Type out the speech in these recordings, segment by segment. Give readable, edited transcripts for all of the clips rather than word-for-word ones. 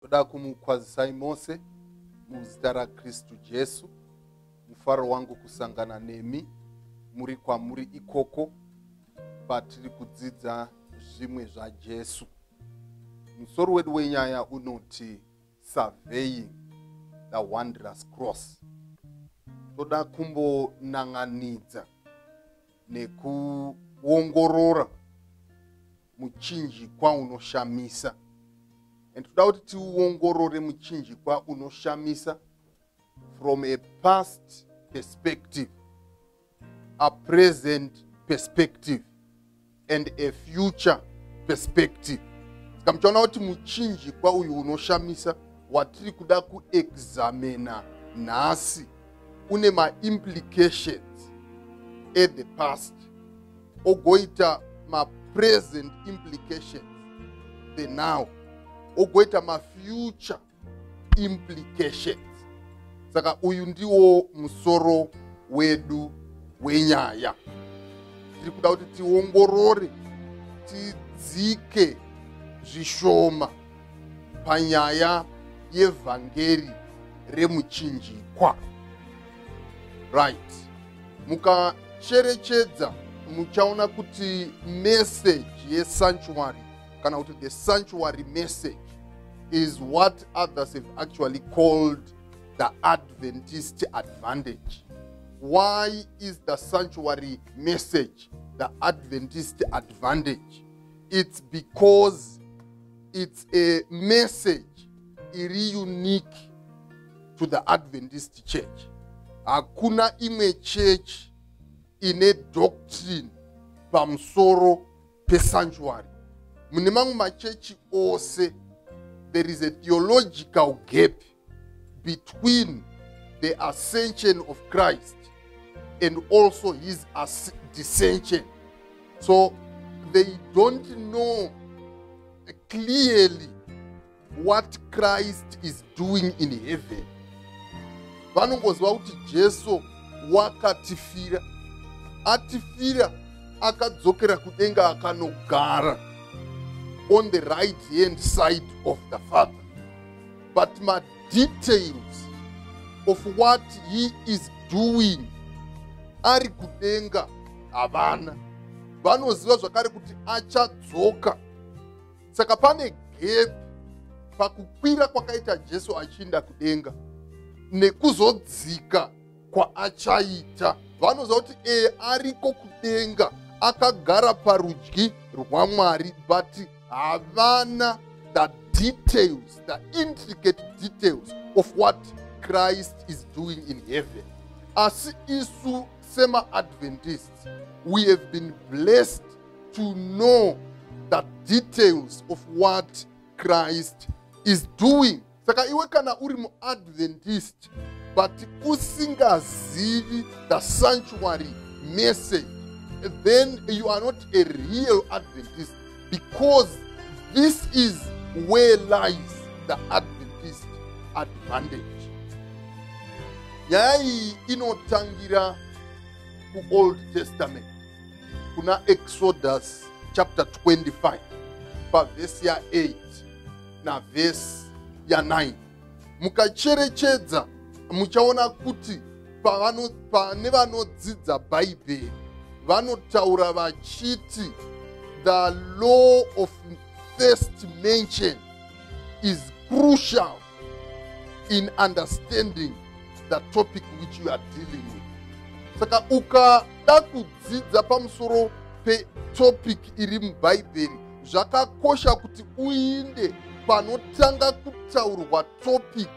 Toda kumukwazisai mose muzita raKristu Jesu. Mufaro wangu kusangana nemi muri kwamuri ikoko patiri kudzidza zvimwe zvaJesu. Musoro wedu wenyaya unoti surveying the wondrous cross. Toda kumbonanganidza nekuongorora muchinjikwa unoshamisa. Toda kuti tiuongorore muchinjikwa unoshamisa from a past perspective, a present perspective, and a future perspective. Skamchona kuti muchinjikwa uyu unoshamisa watiri kuda kuexamina nhasi une ma-implications at the past, ogoita ma-present implications, the now, ogoita ma-future implications. Saka uyu ndiwo musoro wedu wenyaya. Tiri kuda kuti tiongorore, tidzike zvishoma panyaya yevhangeri remuchinjikwa. Right. Mukacherechedza muchaona kuti message yesanctuary kana kuti the sanctuary message is what others have actually called the Adventist advantage. Why is the sanctuary message the Adventist advantage? It's because it's a message iri unique to the Adventist church. Hakuna imwe church ine doctrine pamusoro pesanctuary. Mune mamwe machechi ose there is a theological gap between the ascension of Christ and also his descension. So they don't know clearly what Christ is doing in heaven. Vanongozwa kuti Jesu wakatifira, atifira akadzokera kudenga akanogara on the right hand side of the Father. But my details of what he is doing ari kudenga havana. Vanoziva zvakare kuti achadzoka. Saka pane gap pakukwira kwakaita Jesu achienda kudenga nekuzodzika kwaachaita. Vanoziva kuti ariko kudenga akagara parudyi rwaMwari, but havana the details, the intricate details of what Christ is doing in heaven. As isu sema Adventists, we have been blessed to know the details of what Christ is doing. Saka iwe kana uri mu-Adventist but usingazivi the sanctuary message, then you are not a real Adventist, because this is where lies the Adventist advantage. Yai inotangira ku Old Testament. Kuna Exodus chapter 25 pa verse ya 8 na verse ya 9. Mukacherechedza muchaona kuti pane vanodzidza Bhaibheri vanotaura vachiti the law of first mention is crucial in understanding the topic which you are dealing with. Saka ukada kudzidza pamusoro pe topic iri muBhaibheri, zvakakosha kuti uinde panotanga kutaurwa topic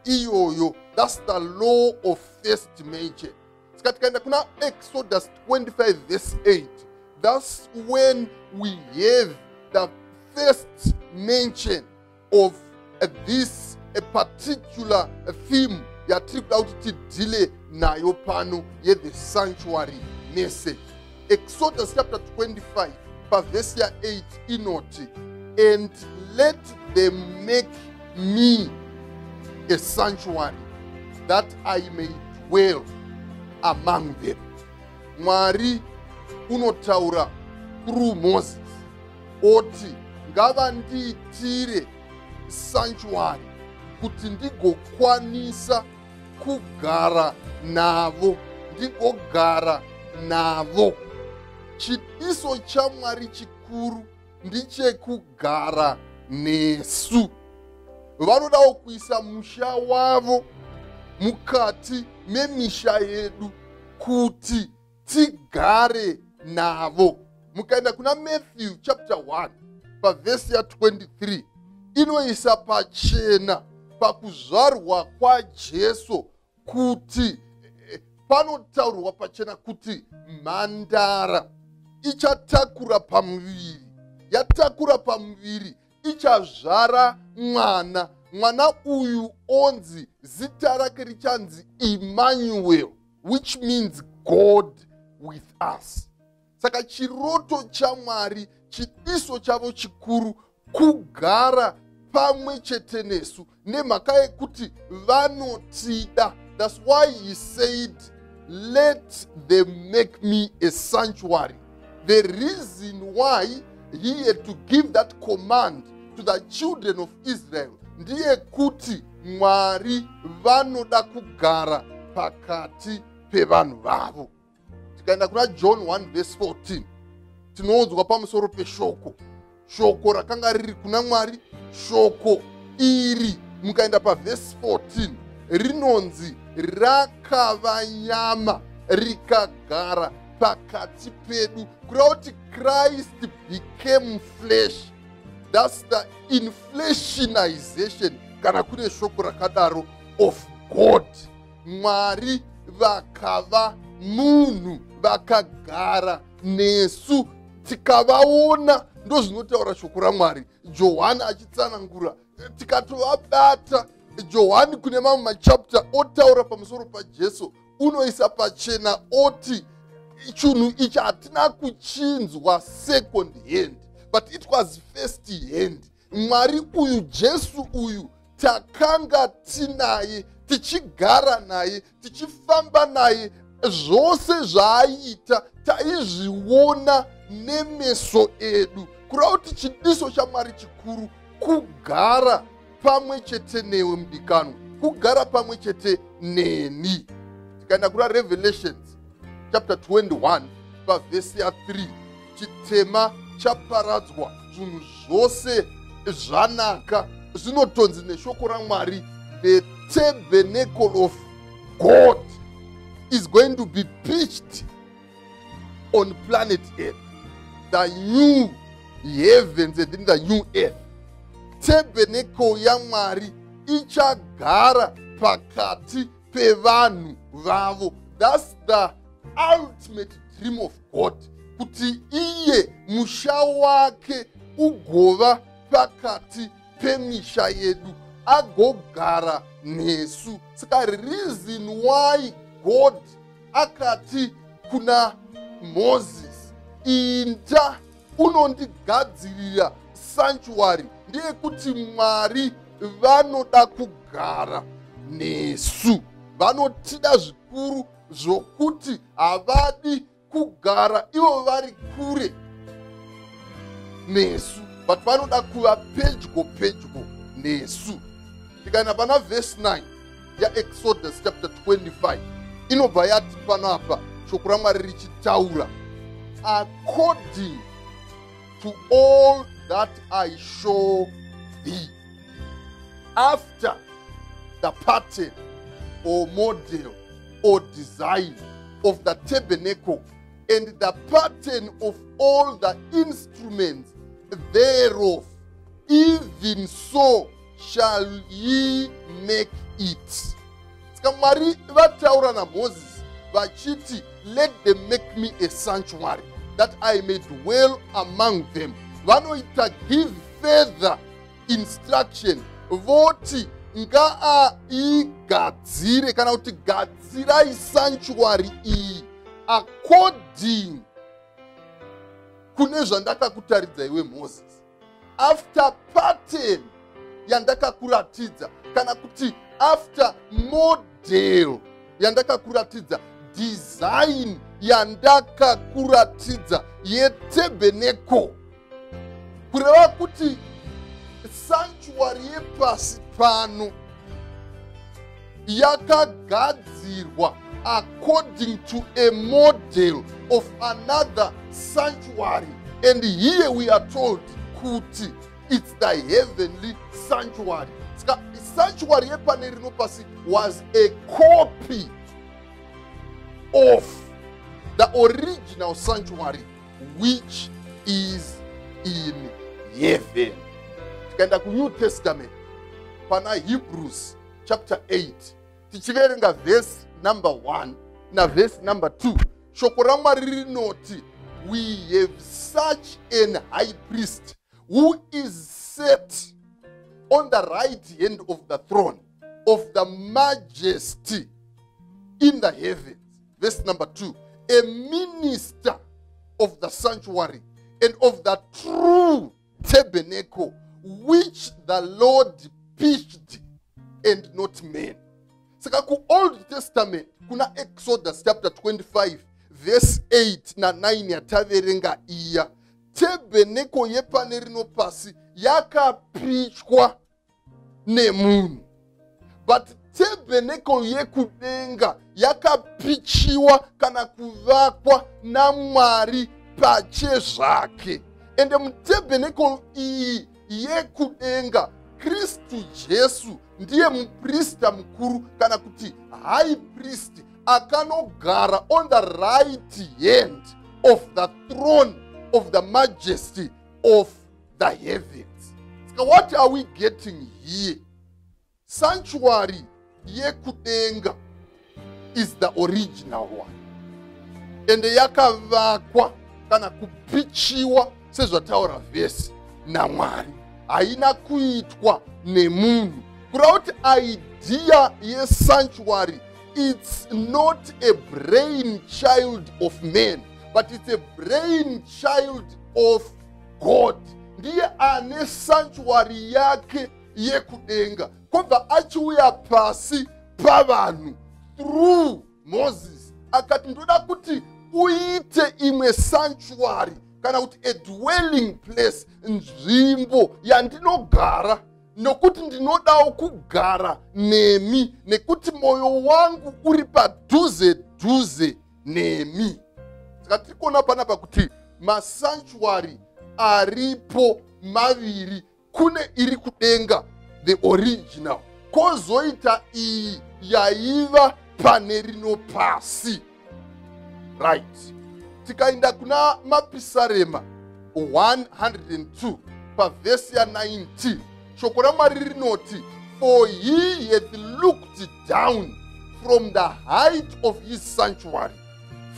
iyoyo. That's the law of first mention. Saka tikaenda kuna Exodus 25 verse 8, that's when we have the first mention of this a particular theme yatiri kuda kuti tidile nayo pano ye the sanctuary message. Exodus chapter 25 pa verse ya 8 inoti, and let them make me a sanctuary that I may dwell among them. Mwari unotaura through Moses oti ngavandiitire sanctuary kuti ndigokwanisa kugara navo, ndigogara navo. Chidiso chaMwari chikuru ndichekugara nesu. Vanodawo kuisa musha wavo mukati memisha yedu kuti tigare navo. Mukaenda kuna Matthew chapter 1 pavhesi ya 23 inoisa pachena pakuzvarwa kwaJesu kuti panotaurwa pachena kuti mhandara ichatakura pamuviri, yatakura pamuviri ichazvara mwana. Mwana uyu onzi zita rake richanzi Emmanuel, which means God with us. Saka chiroto chaMwari, chidiso chavo chikuru, kugara pamwe chete nesu nemhaka yekuti vanotida. That's why he said, let them make me a sanctuary. The reason why he had to give that command to the children of Israel ndiye kuti Mwari vanoda kugara pakati pevanhu vavo. Tikaenda kuna John 1 verse 14 tinoonzwa pamusoro peshoko. Shoko rakanga riri kuna Mwari, shoko iri mukaenda paverse 14 rinonzi rakava nyama rikagara pakati pedu. Kureva kuti Christ became flesh. That's the inflationization, kana kune shoko rakadaro, of God. Mwari vakava munhu vakagara nesu tikavaona. Ndo zvinotaura shoko raMwari. Johani achitsanangura tikatovabata. Johani kune mamwe machapter otaura pamusoro paJesu unoisa pachena oti chinhu ichi hatina kuchinzwa second hand, but it was first hand. Mwari uyu, Jesu uyu, takanga tinaye, tichigara naye, tichifamba naye, zvose zvaaita taizviona nemeso edu. Kureva kuti chidiso chaMwari chikuru kugara pamwe chete newe mudikanwa, kugara pamwe chete neni. Tikaenda kuna Revelations chapter 21 pavhesi ya 3 chitema chaparadzwa, zvinhu zvose zvanaka, zvinotonzi neshoko raMwari, the tabernacle of God is going to be pitched on planet Earth, the new heavens and the new earth. Tabernacle yaMwari ichagara pakati pevanhu vavo. That's the ultimate dream of God, kuti iye musha wake ugova pakati pemisha yedu, agogara nesu. Saka reason why God akati kuna Moses, inda unondigadzirira sanctuary, ndiye kuti Mwari vanoda kugara nesu. Vanotida zvikuru zvokuti havadi kugara ivo vari kure nesu, but vanoda kuva pedyo nesu. Tikaenda pana verse 9 yaExodus chapter 25 inobva yati panapa shoko raMwari richitaura, according to all that I show thee, after the pattern or model or design of the tabernacle and the pattern of all the instruments thereof, even so shall ye make it. Saka Mwari vataura naMoses vachiti, let them make me a sanctuary that I may dwell among them. Vanoita give further instruction, voti ngaaigadzire kana kuti gadzirai sanctuary iyi according kune zvandakakutaridza iwe Moses, after pattern yandakakuratidza, kana kuti after model yandakakuratidza, design yandakakuratidza yetabernacle. Kureva kuti sanctuary yepasi pano yakagadzirwa according to a model of another sanctuary, and here we are told kuti it's the heavenly sanctuary. Sanctuary yepane rino pasi was a copy of the original sanctuary which is in heaven. Tikaenda ku New Testament pana Hebrews chapter 8 tichiverenga verse number 1 na verse number 2, shoko raMwari rinoti, we have such an high priest who is set on the right hand of the throne of the majesty in the heavens. Verse number 2, a minister of the sanctuary and of the true tabernacle which the Lord pitched and not men. Saka ku Old Testament kuna Exodus chapter 25 verse 8 na 9 yataverenga iya. Tabernacle yepane rino pasi yakapichwa nemunhu, but tabernacle yekudenga yakapichiwa kana kuvakwa naMwari pachezvake. Ende mutabernacle iyi yekudenga Kristu Jesu ndiye muprista mukuru kana kuti high priest akanogara on the right hand of the throne of the majesty of the heavens. So what are we getting here? Sanctuary yekudenga is the original one, and yakavakwa kana kupichiwa sezvataura vhesi naMwari, haina kuitwa nemunhu. Kureva kuti idea yesanctuary, it's not a brainchild of man, but it's a brainchild of God. Ndiye ane sanctuary yake yekudenga, kubva achiuya pasi pavanhu through Moses akati ndoda kuti uite imwe sanctuary kana kuti a dwelling place, nzvimbo yandinogara, nokuti ndinodawo kugara nemi, nekuti moyo wangu uri padhuze dhuze nemi. Saka tiri kuona panapa kuti masanctuary aripo maviri, kune iri kudenga the original, kozoita iyi yaiva pane rino pasi. Right. Tikaenda kuna Mapisarema 102 pavhesi ya 19, shoko raMwari rinoti, for he hath looked down from the height of his sanctuary,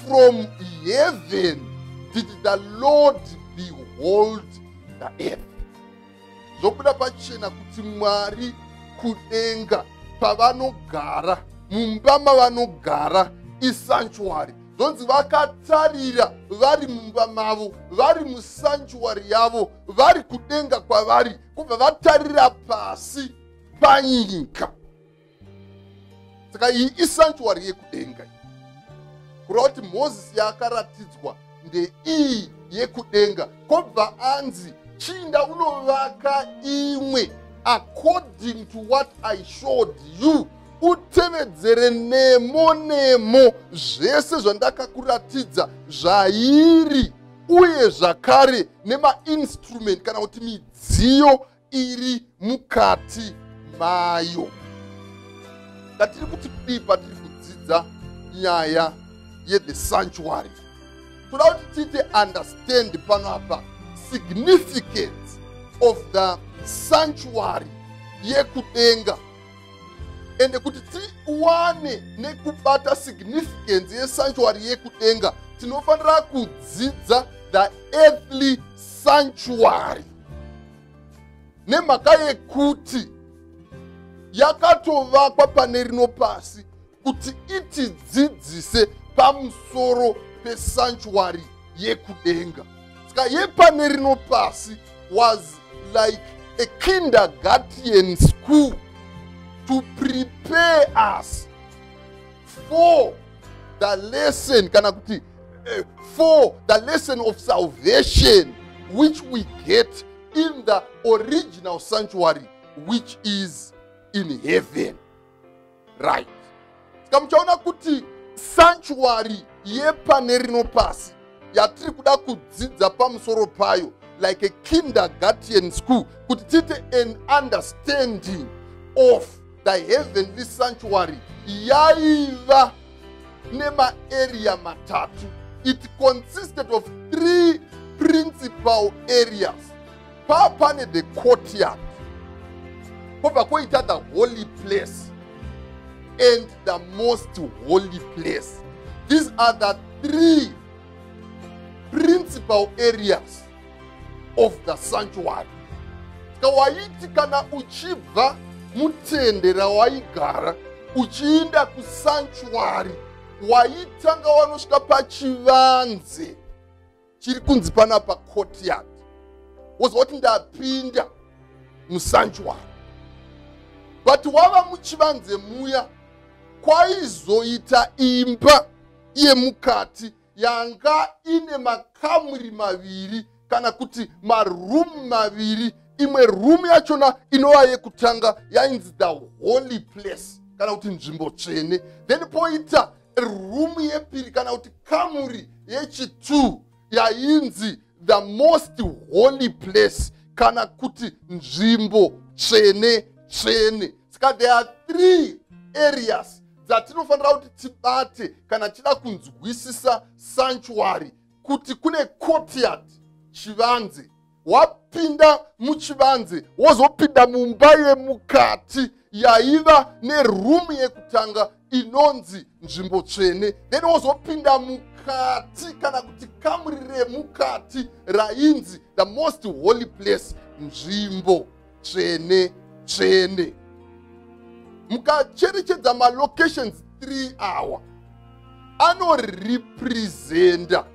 from heaven did the Lord behold the earth. Zobuda pachena kuti Mwari kudenga pavanogara, mumba mavanogara isanctuary. Zonzi vakatarira vari mumba mavo, vari musanctuary yavo, vari kudenga kwavari, kubva vatarira pasi panyika. Saka iyi isanctuary yekudenga. Kureva kuti Moses yakaratidzwa ndeiyi yekudenga, kobva anzi chinda unovaka imwe according to what I showed you, utevedzere nemo nemo zvese zvandakakuratidza zvairi, uye zvakare nemainstrument kana kuti midziyo iri mukati mayo. Ngatiri kuti kudii patiri kudzidza nyaya yethe sanctuary, toda kuti tiite understand pano apa significance of the sanctuary yekudenga, ende kuti tiwane nekubata significance yesanctuary yekudenga, tinofanira kudzidza the earthly sanctuary, nemhaka yekuti yakatovakwa pane rino pasi kuti itidzidzise pamusoro pesanctuary yekudenga. Saka yepane rino pasi was like a kindergarten school to prepare us for the lesson, for the lesson of salvation which we get in the original sanctuary, which is in heaven. Right. Muchaona kuti sanctuary yepane rino pasi yatiri kuda kudzidza pamusoro payo, like a kindergarten school, kuti tite an understanding of the heavenly sanctuary yaiva nema area matatu. It consisted of 3 principal areas. Papane the courtyard, Papa koita the holy place, and the most holy place. These are the 3 principal areas of the sanctuary. Kawaiti kana uchibva mutende rawaigara uchiinda ku sanctuary, waitanga wanosvika pachivanze chiri kunzi panapa courtyard. Wozwa kuti ndapinda musanctuary. But wava muchivanze muya kwaizoita imba yemukati yanga ine makamuri maviri kana kuti marumu maviri. Imwe room yachona inova yekutanga yainzi the holy place kana kuti nzvimbo tsvene. Then poita room yepiri kana kuti kamuri yechi2 yainzi the most holy place kana kuti nzvimbo tsvene tsvene. Saka there are 3 areas dzatinofanira kuti tibate kana tida kunzwisisa sanctuary, kuti kune courtyard chivanze. Wapinda muchivanze wozopinda mumba yemukati yaiva neroom yekutanga inonzi nzvimbo tsvene. Then wozopinda mukati kana kuti kamuri remukati rainzi the most holy place, nzvimbo tsvene tsvene. Mukacherechedza malocations 3 awa anorepresenta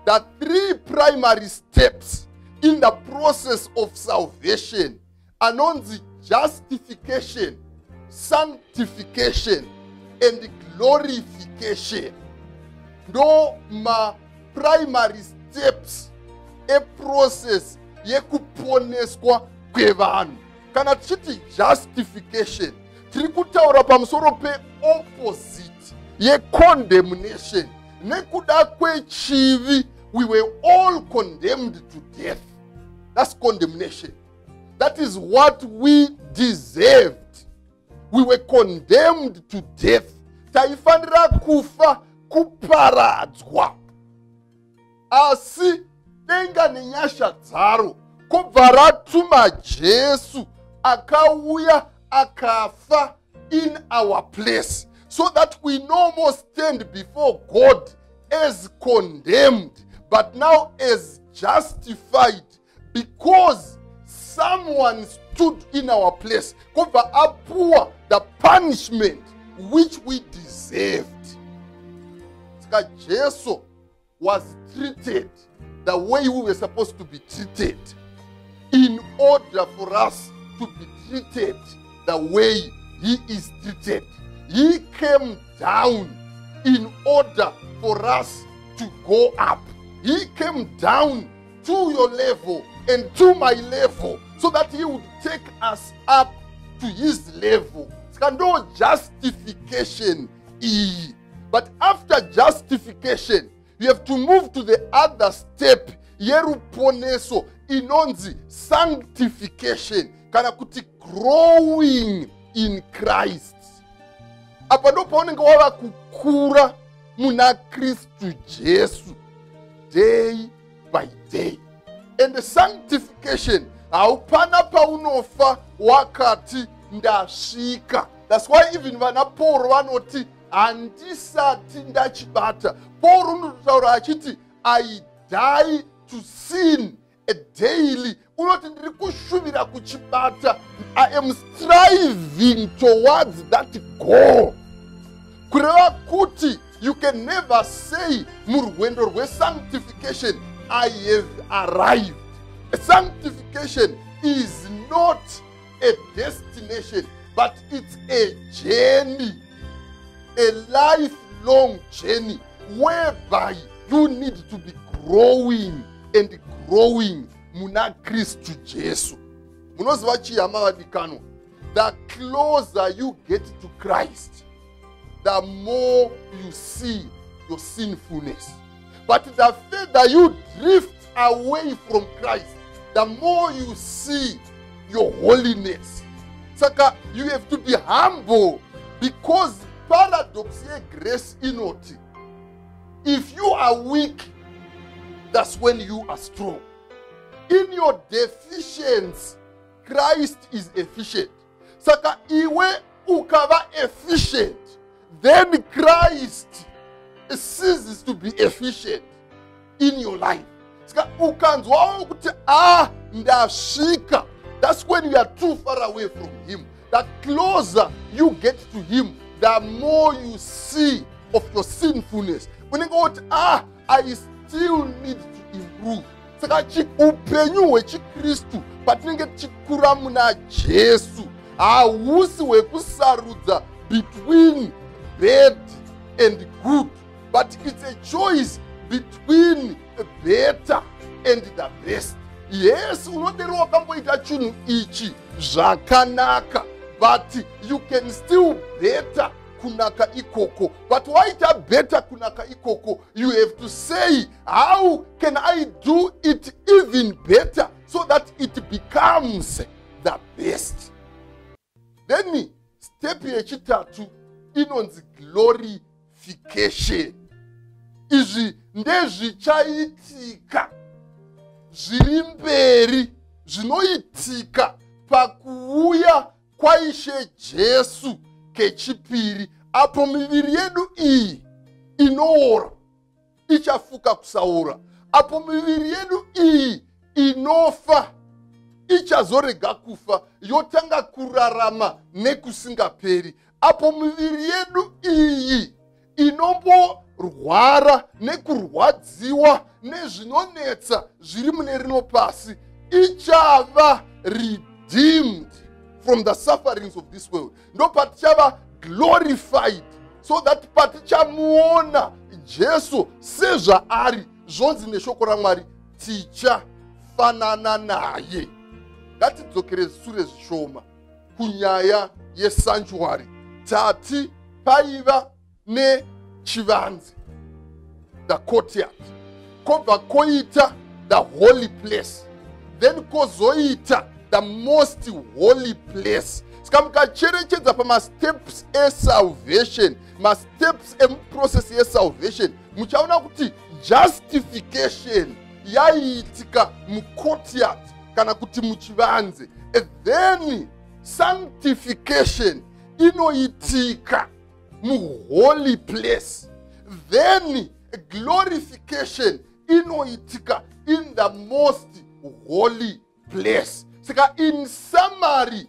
the 3 primary steps in the process of salvation, anonzi justification, sanctification, and glorification. No ma primary steps a process yekuponeswa kwevanhu. Kana tichiti justification, tiri kutaura pamusoro pe opposite ye condemnation. Nekuda kwechivi, we were all condemned to death. That's condemnation. That is what we deserved. We were condemned to death. Taifanira kufa kuparadzwa. Asi denga nenyasha dzaro kobva ratuma Jesu akauya akafa in our place, so that we no more stand before God as condemned, but now as justified, because someone stood in our place. Kobva apuwa the punishment which we deserved. Saka Jesu was treated the way we were supposed to be treated, in order for us to be treated the way he is treated. He came down in order for us to go up. He came down to your level and to my level, so that he would take us up to his level. No justification. But after justification, you have to move to the other step. Yeruponeso inonzi sanctification, kana kuti growing in Christ. Apa ndo paunenge wava kukura muna Kristu Jesu day by day. And the sanctification, haupana paunofa wakati ndasvika. That's why even vana Paul vanoti handisati ndachibata. Paul unotaura achiti I die to sin daily. Unoti ndiri kushuvira kuchibata. I am striving towards that goal. Kureva kuti you can never say murwendo rwesanctification I have arrived. Sanctification is not a destination, but it's a journey, a lifelong journey, whereby you need to be growing and growing muna Kristu Jesu. Munoziva chiyama vadikanwa. The closer you get to Christ, the more you see your sinfulness. But the further you drift away from Christ, the more you see your holiness. Saka, you have to be humble, because paradox ye grace inoti. If you are weak, that's when you are strong. In your deficiency, Christ is efficient. Saka, iwe ukava efficient, then Christ ceases to be efficient in your life. Saka, ukanzwa kuti ndashika. That's when you are too far away from him. The closer you get to him, the more you see of your sinfulness. When you go, I still need to improve. Saka upenyu hwechikristu patinenge tichikura muna Jesu hausi hwekusarudza between bad and good, but it's a choice between better and the best. Yes, unodero wakamboita chinhu ichi zvakanaka, but you can still better kunaka ikoko. But waita better kunaka ikoko, you have to say, how can I do it even better so that it becomes the best? Then step yechitatu inonzi glorification. Izvi ndezvichaitika zviri mberi, zvinoitika pakuuya kwaishe Jesu kechipiri, apo miviri yedu iyi inoora ichafuka kusaora, apo miviri yedu iyi inofa ichazorega kufa yotanga kurarama nekusingaperi, apo miviri yedu iyi inomborwara nekurwadziwa nezvinonetsa zviri mune rino pasi ichava redeemed from the sufferings of this world. Ndo patichava glorified, so that patichamuona Jesu sezvaari, zvonzi neshoko raMwari tichafanana naye. Ngatidzokere sure zvishoma kunyaya yesanctuary. Tati paiva nechivanze, the courtyard, kobva koita the holy place, then kozoita the most holy place. Saka mukacherechedza pamasteps esalvation, masteps emuprocess yesalvation, muchaona kuti justification yaiitika mucourtyard kana kuti muchivanze, then sanctification inoitika muholy place, then glorification inoitika in the most holy place. Saka in summary,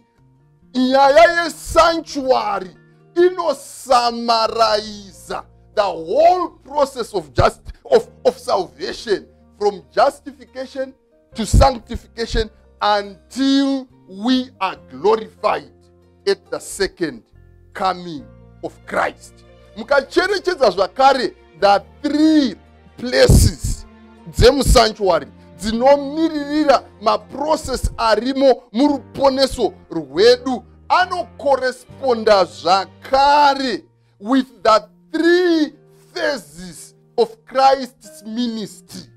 nyaya yesanctuary inosummarize the whole process of salvation, from justification to sanctification until we are glorified at the second coming of Christ. Mukacherechedza zvakare the three places dzemusanctuary dzinomiririra maprocess arimo muruponeso rwedu anokorresponda zvakare with the three phases of Christ's ministry.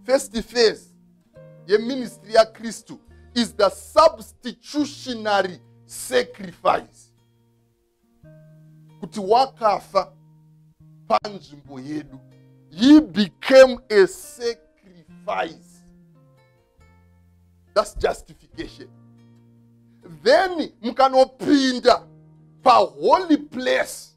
First phase yeministry ya Kristu is the substitutionary sacrifice. Kuti wakafa panzvimbo yedu, he became a sacrifice. That's justification. Then mukanopinda pa holy place,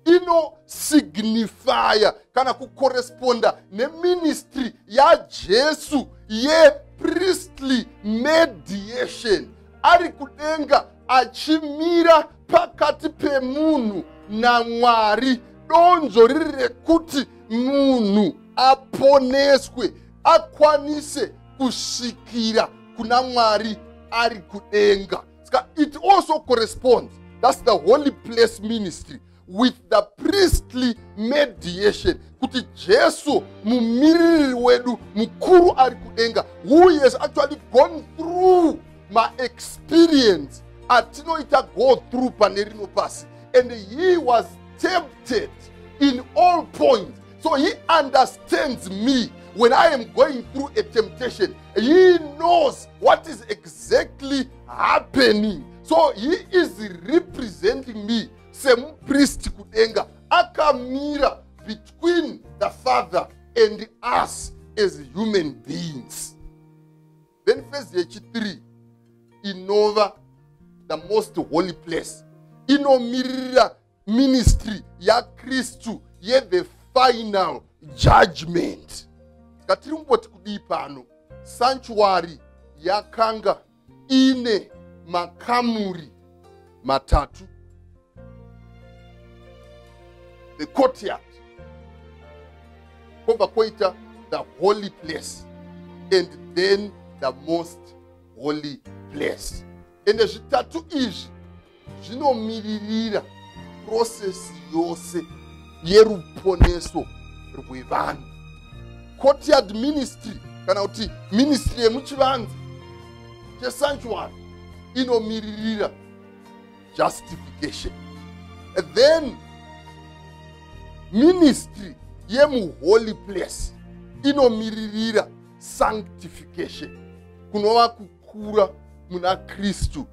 inosignifier kana kukorresponda neministry ya Jesu ye priestly mediation, ari kudenga achimira pakati pemunhu naMwari, donzo riri rekuti munhu aponeswe, akwanise kusvikira kuna Mwari ari kudenga. It also corresponds, that's the holy place ministry, with the priestly mediation. Kuti Jesu mumiriri wedu mukuru ari kudenga, who has actually gone through my experience atinoita go through panerino pasi, and he was tempted in all points. So he understands me when I am going through a temptation. He knows what is exactly happening. So he is representing me. Same priest kudenga akamira between the Father and us as human beings. Then verse 3, inova the most holy place. Inomirira ministry ya Kristu ye the final judgment. Katirimboti kudii pano, sanctuary yakanga ine makamuri matatu. The courtyard, kobva koita the holy place, and then the most holy place. And zvitatu izvi zvinomiririra process yose yeruponeso rwevanhu. Courtyard ministry, kana kuti ministry yemuchivanze chesanctuary, inomiririra justification. And then ministry yemuholy place inomiririra sanctification, kunova kukura muna Kristu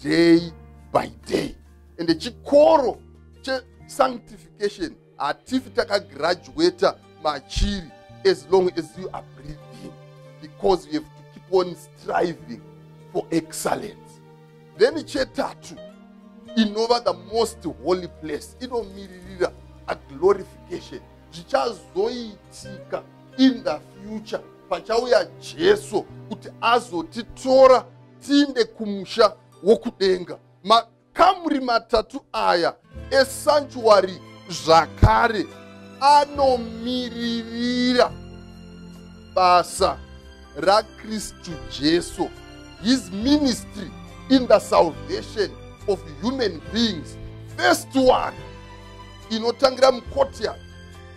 day by day. And chikoro che-sanctification hatifi takagraduata machiri as long as you are breathing, because you have to keep on striving for excellence. Then chetatu, inova the most holy place, inomiririra a glorification. Zvichazoitika in the future pachauya Jesu kuti azotitora tiinde kumusha wokudenga. Makamuri matatu aya esanctuary zvakare anomiririra basa raKristu Jesu, his ministry in the salvation of human beings. First one inotangira mucourtyard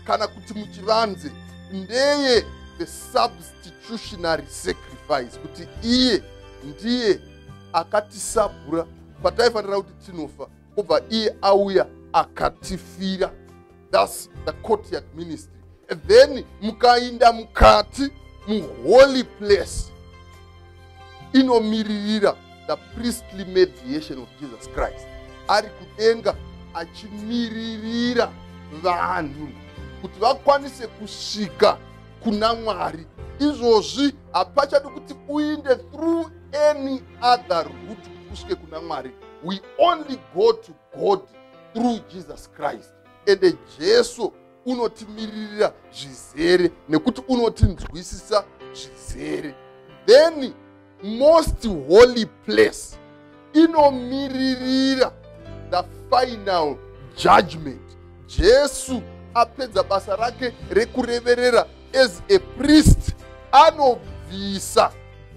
kana kuti muchivanze ndeye the substitutionary sacrifice, kuti iye ndiye akatisabhura pataifanira kuti tinofa, kubva iye auya akatifira. That's the courtyard ministry. And then mukainda mukati muholy place, inomiririra the priestly mediation of Jesus Christ. Ari kudenga achimiririra vanhu kuti vakwanise kusvika kuna Mwari. Izvozvi hapachadi kuti uinde through any other route kusvike kuna Mwari. We only go to God through Jesus Christ. And Jesu unotimiririra zvizere nekuti unotinzwisisa zvizere. Then most holy place inomiririra the final judgment. Jesu apedza basa rake rekureverera as a priest, anobvisa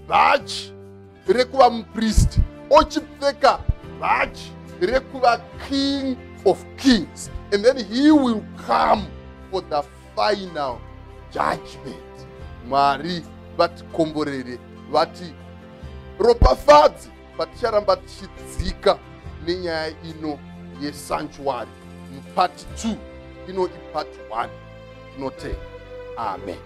bhachi rekuva mupriest ochipfeka bhachi rekuva king of kings, and then he will come for the final judgment. Mwari vatikomborere, vati ropafadze paticharamba tichidzika nenyaya ino yesanctuary. Part 2 ino ipart 1 tinotenda. Amen.